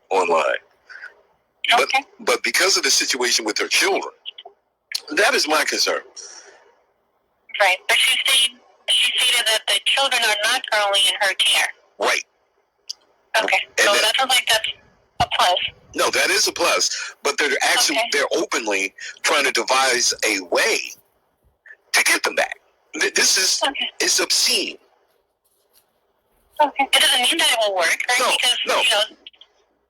online. Okay. But because of the situation with her children, that is my concern. Right, but she stated that the children are not currently in her care. Right. Okay, so that sounds like that's a plus. No, that is a plus, but they're openly trying to devise a way to get them back. This is it's obscene. Okay, it doesn't mean that it will work, right?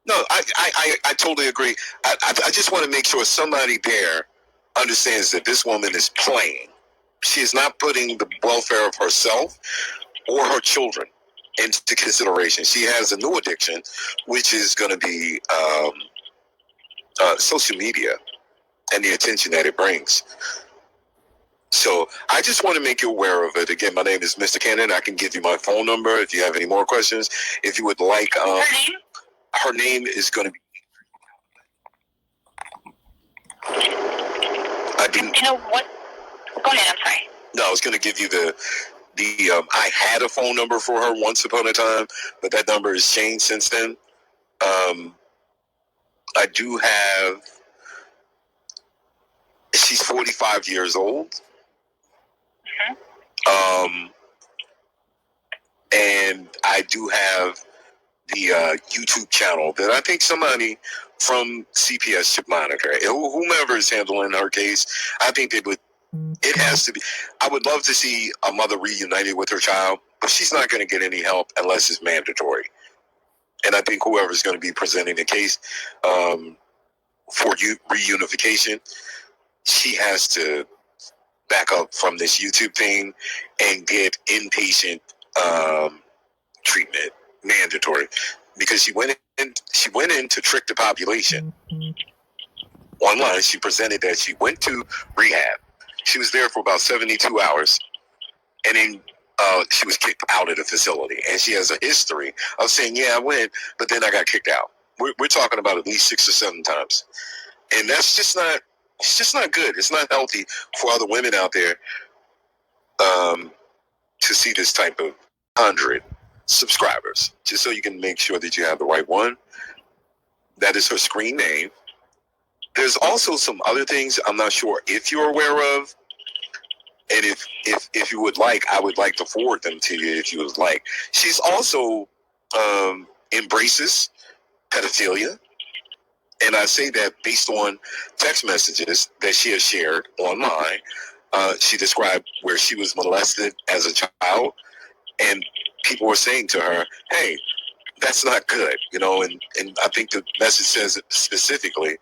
No, I totally agree. I just want to make sure somebody there understands that this woman is playing. She is not putting the welfare of herself or her children into consideration. She has a new addiction, which is going to be social media and the attention that it brings. So I just want to make you aware of it. Again, my name is Mr. Cannon. I can give you my phone number if you have any more questions. If you would like, her name is going to be. You know what? Go ahead. I'm sorry. No, I was going to give you the. I had a phone number for her once upon a time, but that number has changed since then. I do have. She's 45 years old. And I do have the YouTube channel that I think somebody from CPS should monitor. Whomever is handling her case, I think it has to be. I would love to see a mother reunited with her child, but she's not going to get any help unless it's mandatory. And I think whoever's going to be presenting the case for reunification, she has to back up from this YouTube thing and get inpatient treatment mandatory, because she went in to trick the population. Online, she presented that she went to rehab. She was there for about 72 hours, and then she was kicked out of the facility. And she has a history of saying, "Yeah, I went, but then I got kicked out." We're talking about at least 6 or 7 times, and that's just not. It's just not good. It's not healthy for other women out there to see this type of 100 subscribers. Just so you can make sure that you have the right one. That is her screen name. There's also some other things I'm not sure if you're aware of. And if you would like, I would like to forward them to you if you would like. She's also embraces pedophilia. And I say that based on text messages that she has shared online. She described where she was molested as a child, and people were saying to her, "Hey, that's not good," and I think the message says it specifically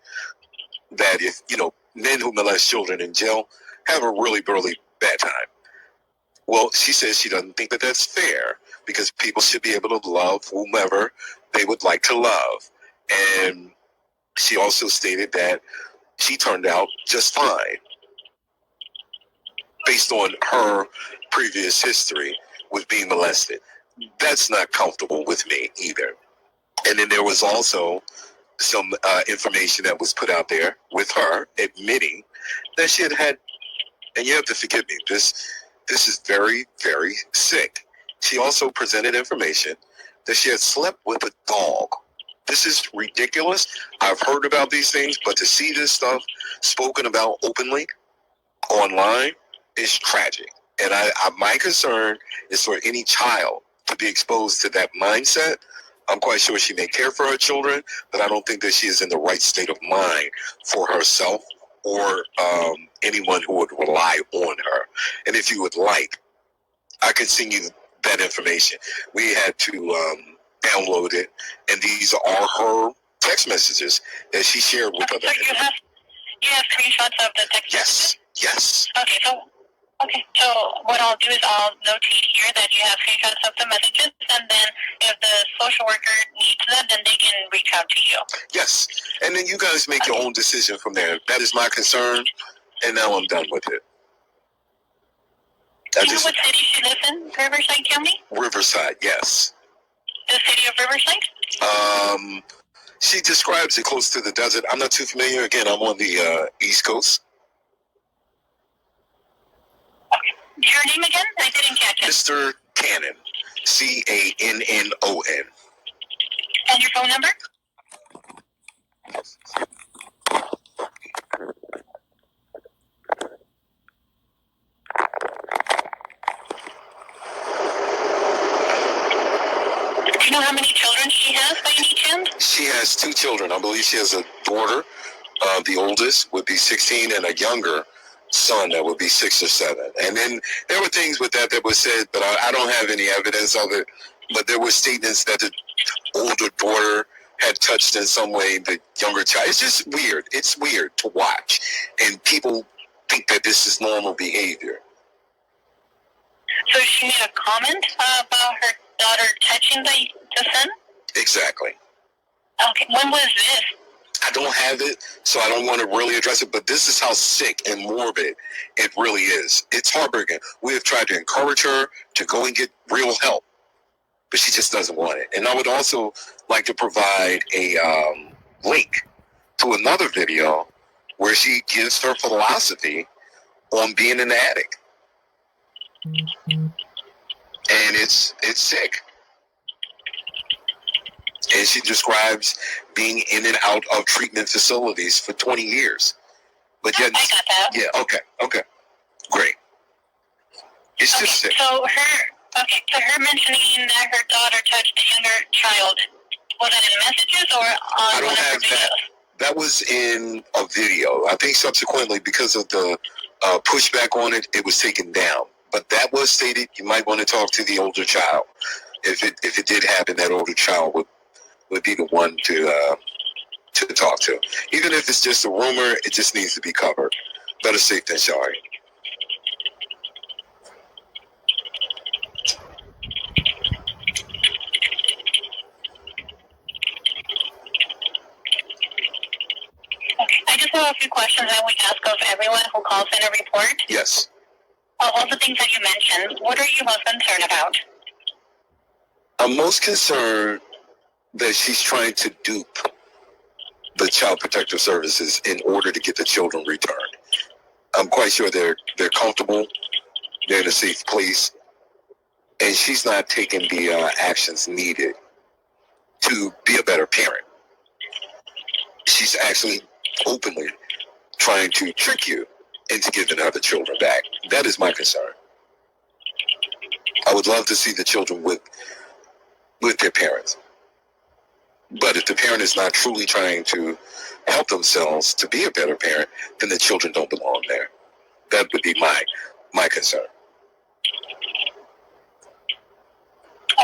that if, men who molest children in jail have a really, really bad time. Well, she says she doesn't think that that's fair, because people should be able to love whomever they would like to love. And she also stated that she turned out just fine based on her previous history with being molested. That's not comfortable with me either. And then there was also some information that was put out there with her admitting that she had, and you have to forgive me, this is very, very sick. She also presented information that she had slept with a dog. This is ridiculous. I've heard about these things, but to see this stuff spoken about openly online is tragic. And my concern is for any child to be exposed to that mindset. I'm quite sure she may care for her children, but I don't think that she is in the right state of mind for herself or anyone who would rely on her. And if you would like, I can send you that information. We had to download it, and these are her text messages that she shared with other people. You have screenshots of the text messages? Yes. Okay, so what I'll do is I'll notate here that you have screenshots of the messages, and then if the social worker needs that, then they can reach out to you. Yes, and then you guys make your own decision from there. That is my concern, and now I'm done with it. Do you know what city she lives in? Riverside County? Riverside, yes. The city of Riverside? She describes it close to the desert. I'm not too familiar. Again, I'm on the East Coast. Okay. Your name again? I didn't catch it. Mr. Cannon. Cannon. And your phone number? has 2 children. I believe she has a daughter. The oldest would be 16, and a younger son that would be 6 or 7. And then there were things with that was said, but I don't have any evidence of it. But there were statements that the older daughter had touched in some way the younger child. It's just weird. It's weird to watch, and people think that this is normal behavior. So she made a comment about her daughter touching the son? Exactly. Okay, when was this? I don't have it, so I don't want to really address it, but this is how sick and morbid it really is. It's heartbreaking. We have tried to encourage her to go and get real help, but she just doesn't want it. And I would also like to provide a link to another video where she gives her philosophy on being an addict. And it's sick. And she describes being in and out of treatment facilities for 20 years. But yet, I got that. Yeah, okay. Great. It's just sick. So her mentioning that her daughter touched a younger child, was that in messages or on I don't one of her have videos? that was in a video. I think subsequently, because of the pushback on it, it was taken down. But that was stated. You might want to talk to the older child. If it did happen, that older child would be the one to talk to. Even if it's just a rumor, it just needs to be covered. Better safe than sorry. Okay, I just have a few questions that we ask of everyone who calls in a report. Yes. All the things that you mentioned, what are you most concerned about? I'm most concerned that she's trying to dupe the Child Protective Services in order to get the children returned. I'm quite sure they're comfortable, they're in a safe place, and she's not taking the actions needed to be a better parent. She's actually openly trying to trick you into giving her the children back. That is my concern. I would love to see the children with their parents. But if the parent is not truly trying to help themselves to be a better parent, then the children don't belong there. That would be my concern.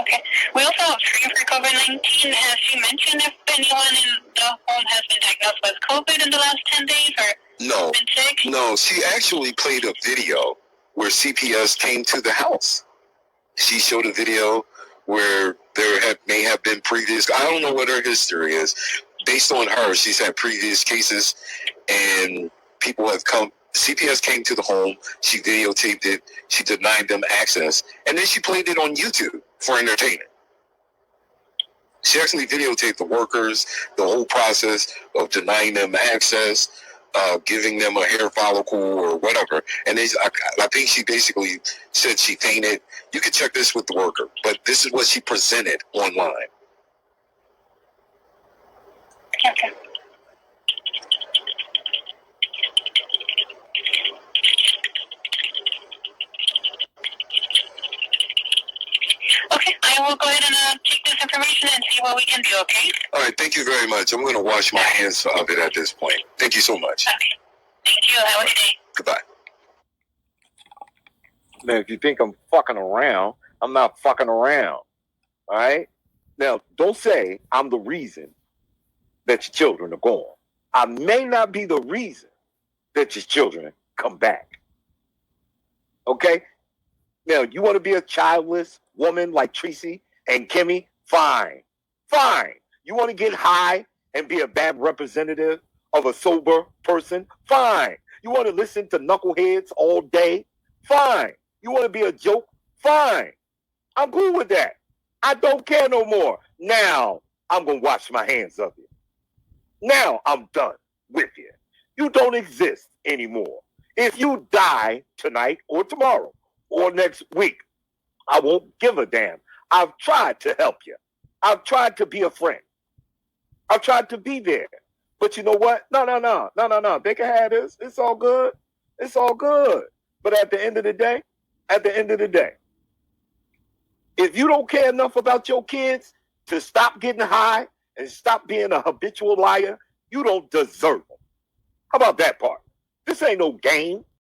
Okay. We also have treatment for COVID-19. Has she mentioned if anyone in the home has been diagnosed with COVID in the last 10 days or No, been sick? no. She actually played a video where CPS came to the house. She showed a video where there may have been previous, I don't know what her history is. Based on her, she's had previous cases and people have come. CPS came to the home, she videotaped it, she denied them access, and then she played it on YouTube for entertainment. She actually videotaped the workers, the whole process of denying them access, giving them a hair follicle or whatever. And I think she basically said she fainted. You can check this with the worker, but this is what she presented online. Okay. Okay, I will go ahead and take this information and see what we can do, okay? All right, thank you very much. I'm going to wash my hands of it at this point. Thank you so much. Okay. Thank you. Have a good day. Goodbye. Now, if you think I'm fucking around, I'm not fucking around. All right? Now, don't say I'm the reason that your children are gone. I may not be the reason that your children come back. Okay? Now, you want to be a childless woman like Tracy and Kimmy? Fine. Fine. You want to get high and be a bad representative of a sober person? Fine. You want to listen to knuckleheads all day? Fine. You want to be a joke? Fine. I'm cool with that. I don't care no more. Now, I'm going to wash my hands of you. Now, I'm done with you. You don't exist anymore. If you die tonight or tomorrow or next week, I won't give a damn. I've tried to help you. I've tried to be a friend. I've tried to be there. But you know what? No. They can have this. It's all good. It's all good. But at the end of the day, if you don't care enough about your kids to stop getting high and stop being a habitual liar, you don't deserve them. How about that part? This ain't no game.